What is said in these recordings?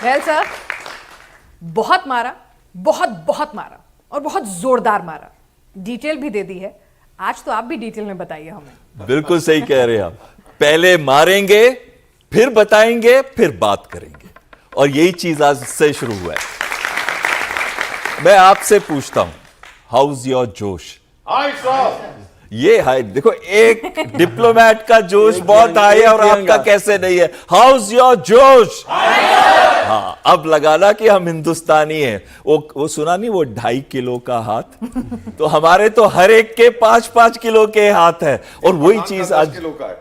Well sir, बहुत मारा, बहुत मारा और बहुत जोरदार मारा, डिटेल भी दे दी है। आज तो आप भी डिटेल में बताइए हमें। बिल्कुल सही कह रहे हैं आप। पहले मारेंगे, फिर बताएंगे, फिर बात करेंगे, और यही चीज आज से शुरू हुआ है। मैं आपसे पूछता हूं, हाउस योर जोश? ये हाई देखो, एक डिप्लोमेट का जोश बहुत हाई है और आपका कैसे नहीं है? हाउस योर जोश? हाँ, अब लगाना कि हम हिंदुस्तानी हैं। वो सुना नहीं, वो 2.5 किलो का हाथ, तो हमारे तो हर एक के 5-5 किलो के हाथ है। और वही चीज आज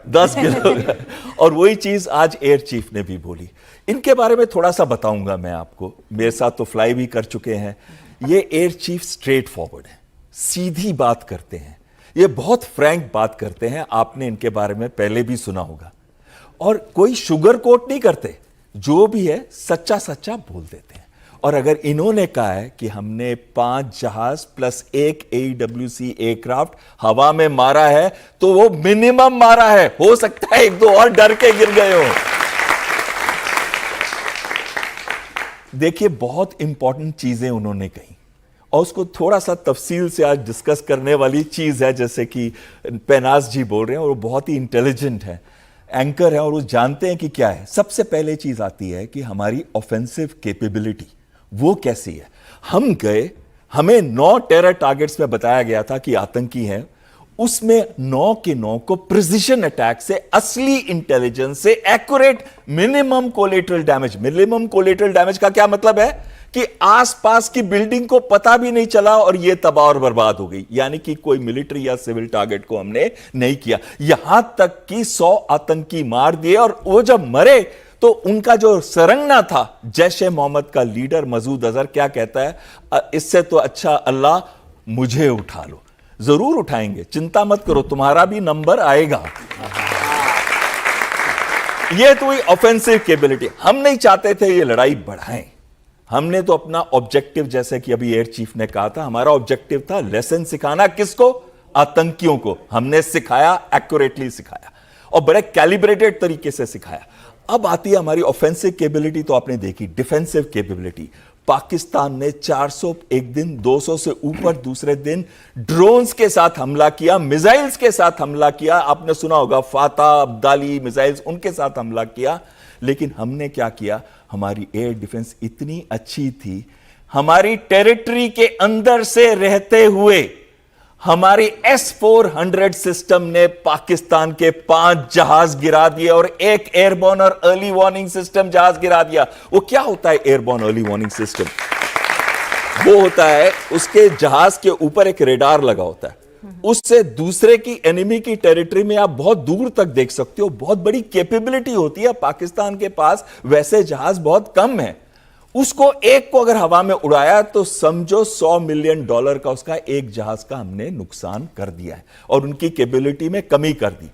10 किलो का, और वही चीज आज एयर चीफ ने भी बोली। इनके बारे में थोड़ा सा बताऊंगा मैं आपको, मेरे साथ तो फ्लाई भी कर चुके हैं। ये एयर चीफ स्ट्रेट फॉरवर्ड है, सीधी बात करते हैं, ये बहुत फ्रैंक बात करते हैं। आपने इनके बारे में पहले भी सुना होगा, और कोई शुगर कोट नहीं करते, जो भी है सच्चा सच्चा बोल देते हैं। और अगर इन्होंने कहा है कि हमने 5 जहाज प्लस 1 AEWC एयरक्राफ्ट हवा में मारा है, तो वो मिनिमम मारा है। हो सकता है 1-2 और डर के गिर गए हो। देखिए, बहुत इंपॉर्टेंट चीजें उन्होंने कही, और उसको थोड़ा सा तफसील से आज डिस्कस करने वाली चीज है। जैसे कि पेनाज जी बोल रहे हैं, और वो बहुत ही इंटेलिजेंट है, एंकर है, और वो जानते हैं कि क्या है। सबसे पहले चीज आती है कि हमारी ऑफेंसिव कैपेबिलिटी वो कैसी है। हम गए, हमें 9 टेरर टारगेट्स में बताया गया था कि आतंकी हैं, उसमें 9 के 9 को प्रिसिशन अटैक से, असली इंटेलिजेंस से, accurate minimum collateral damage. Minimum collateral damage का क्या मतलब है कि आसपास की बिल्डिंग को पता भी नहीं चला और यह तबाह और बर्बाद हो गई। यानी कि कोई मिलिट्री या सिविल टारगेट को हमने नहीं किया। यहां तक कि 100 आतंकी मार दिए, और वो जब मरे तो उनका जो सरंगना था, जैश-ए मोहम्मद का लीडर मसूद अजहर क्या कहता है, इससे तो अच्छा अल्लाह मुझे उठा लो। जरूर उठाएंगे, चिंता मत करो, तुम्हारा भी नंबर आएगा। यह तो हुई ऑफेंसिव कैपेबिलिटी। हम नहीं चाहते थे ये लड़ाई बढ़ाएं, हमने तो अपना ऑब्जेक्टिव, जैसे कि अभी एयर चीफ ने कहा था, हमारा ऑब्जेक्टिव था लेसन सिखाना। किसको? आतंकियों को। हमने सिखाया, एक्यूरेटली सिखाया, और बड़े कैलिब्रेटेड तरीके से सिखाया। अब आती है हमारी ऑफेंसिव कैपेबिलिटी, तो आपने देखी। डिफेंसिव कैपेबिलिटी, पाकिस्तान ने 400 एक दिन, 200 से ऊपर दूसरे दिन ड्रोन्स के साथ हमला किया, मिसाइल्स के साथ हमला किया। आपने सुना होगा फाता, अब्दाली मिसाइल्स, उनके साथ हमला किया। लेकिन हमने क्या किया? हमारी एयर डिफेंस इतनी अच्छी थी, हमारी टेरिटरी के अंदर से रहते हुए हमारी S-400 सिस्टम ने पाकिस्तान के 5 जहाज गिरा दिए, और 1 एयरबोर्न और अर्ली वार्निंग सिस्टम जहाज गिरा दिया। वो क्या होता है एयरबोर्न अर्ली वार्निंग सिस्टम? वो होता है, उसके जहाज के ऊपर एक रेडार लगा होता है, उससे दूसरे की, एनिमी की टेरिटरी में आप बहुत दूर तक देख सकते हो। बहुत बड़ी कैपेबिलिटी होती है पाकिस्तान के पास, वैसे जहाज बहुत कम है। उसको एक को अगर हवा में उड़ाया तो समझो $100 मिलियन का उसका एक जहाज का हमने नुकसान कर दिया है, और उनकी कैपेबिलिटी में कमी कर दी।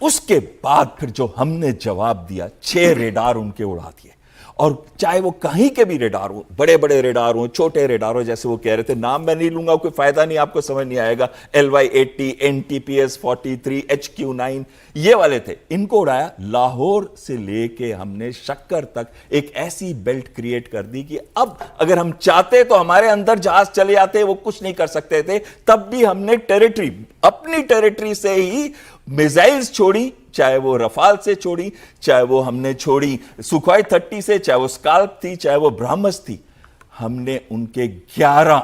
उसके बाद फिर जो हमने जवाब दिया, 6 रेडार उनके उड़ा दिए। और चाहे वो कहीं के भी रेडार हो, बड़े बड़े रेडार हो, छोटे रेडार हो, जैसे वो कह रहे थे, नाम मैं नहीं लूंगा, कोई फायदा नहीं, आपको समझ नहीं आएगा। LY-80, NTPS 43, HQ-9, ये वाले थे, इनको उड़ाया। लाहौर से लेके हमने शक्कर तक एक ऐसी बेल्ट क्रिएट कर दी कि अब अगर हम चाहते तो हमारे अंदर जहाज चले जाते, वो कुछ नहीं कर सकते थे। तब भी हमने टेरिटरी, अपनी टेरिटरी से ही मिसाइल्स छोड़ी, चाहे वो रफाल से छोड़ी, चाहे वो हमने छोड़ी सुखोई 30 से, चाहे वो स्काल्प थी, चाहे वो ब्रह्मस थी। हमने उनके 11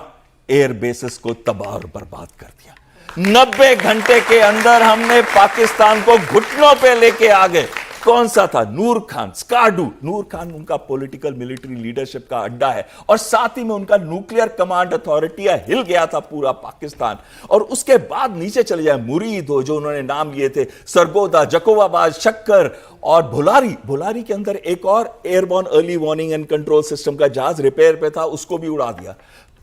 एयर बेसेस को तबाह और बर्बाद कर दिया। 90 घंटे के अंदर हमने पाकिस्तान को घुटनों पे लेके आ गए। कौन सा था? नूर खान, स्कार्डू। नूर खान उनका पॉलिटिकल मिलिट्री लीडरशिप का अड्डा है, और साथ ही में उनका न्यूक्लियर कमांड अथॉरिटी है। हिल गया था पूरा पाकिस्तान। और उसके बाद नीचे चले जाए, मुरीद हो, जो उन्होंने नाम लिए थे, सरगोदा, जकोवाबाद, शक्कर और भुलारी। भुलारी के अंदर एक और airborne early warning and control system का जहाज रिपेयर पे था, उसको भी उड़ा दिया।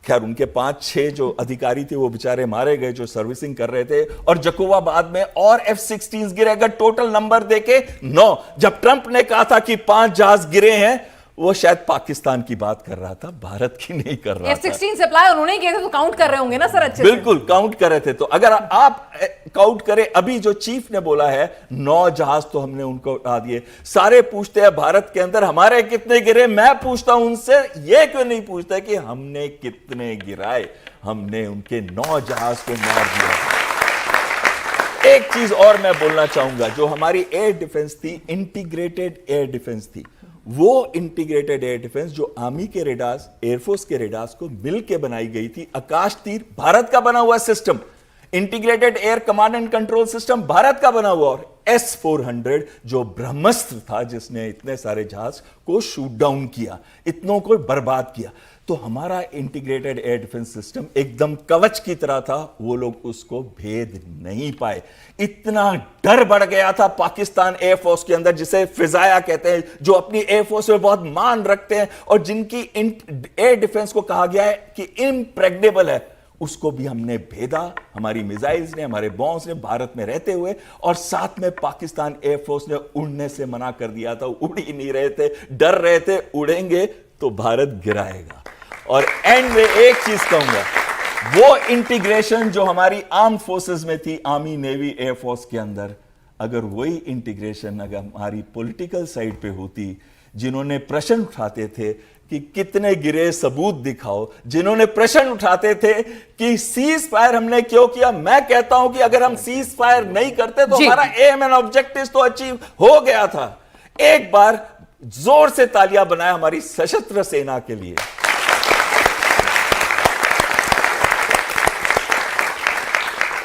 खैर, उनके 5-6 जो अधिकारी थे वो बेचारे मारे गए, जो सर्विसिंग कर रहे थे। और जकोवाबाद में और F-16 गिरे। अगर टोटल नंबर देके 9, जब ट्रंप ने कहा था कि 5 जहाज गिरे हैं, वो शायद पाकिस्तान की बात कर रहा था, भारत की नहीं कर रहा था। F-16 सप्लाई उन्होंने ही किए थे, तो काउंट कर रहे होंगे ना सर अच्छे से? बिल्कुल काउंट कर रहे थे। तो अगर आप काउंट करें, अभी जो चीफ ने बोला है 9 जहाज तो हमने उनको उड़ा दिए। सारे पूछते हैं भारत के अंदर हमारे कितने गिरे, मैं पूछता हूं उनसे, ये क्यों नहीं पूछता कि हमने कितने गिराए? हमने उनके 9 जहाज को मार दिया। एक चीज और मैं बोलना चाहूंगा, जो हमारी एयर डिफेंस थी, इंटीग्रेटेड एयर डिफेंस थी, वो इंटीग्रेटेड एयर डिफेंस जो आर्मी के रेडार्स, एयरफोर्स के रेडार्स को मिलकर बनाई गई थी। आकाश तीर भारत का बना हुआ system, integrated air command and control system Bharat का बना हुआ, और S-400 जो ब्रह्मास्त्र था जिसने इतने सारे जहाज को शूट डाउन किया, इतनों को बर्बाद किया। तो हमारा इंटीग्रेटेड एयर डिफेंस सिस्टम एकदम कवच की तरह था, वो लोग उसको भेद नहीं पाए। इतना डर बढ़ गया था पाकिस्तान एयरफोर्स के अंदर, जिसे फिजाया कहते हैं, जो अपनी एयरफोर्स में बहुत मान रखते हैं और जिनकी एयर डिफेंस को कहा गया है कि इम्प्रेग्नेबल है, उसको भी हमने भेदा। हमारी मिसाइल्स ने, हमारे बॉम्ब्स ने, भारत में रहते हुए, और साथ में पाकिस्तान एयरफोर्स ने उड़ने से मना कर दिया था। उड़ ही नहीं रहे थे, डर रहे थे उड़ेंगे तो भारत गिराएगा। और एंड में एक चीज कहूंगा, वो इंटीग्रेशन जो हमारी आर्म फोर्सेस में थी, आर्मी, नेवी, एयरफोर्स के अंदर, अगर वही इंटीग्रेशन अगर हमारी पॉलिटिकल साइड पे होती, जिन्होंने प्रश्न उठाते थे कि कितने गिरे सबूत दिखाओ, जिन्होंने प्रश्न उठाते थे कि सीज फायर हमने क्यों किया, मैं कहता हूं कि अगर हम सीज फायर नहीं करते तो हमारा एम एंड ऑब्जेक्टिव तो अचीव हो गया था। एक बार जोर से तालियां बनाए हमारी सशस्त्र सेना के लिए।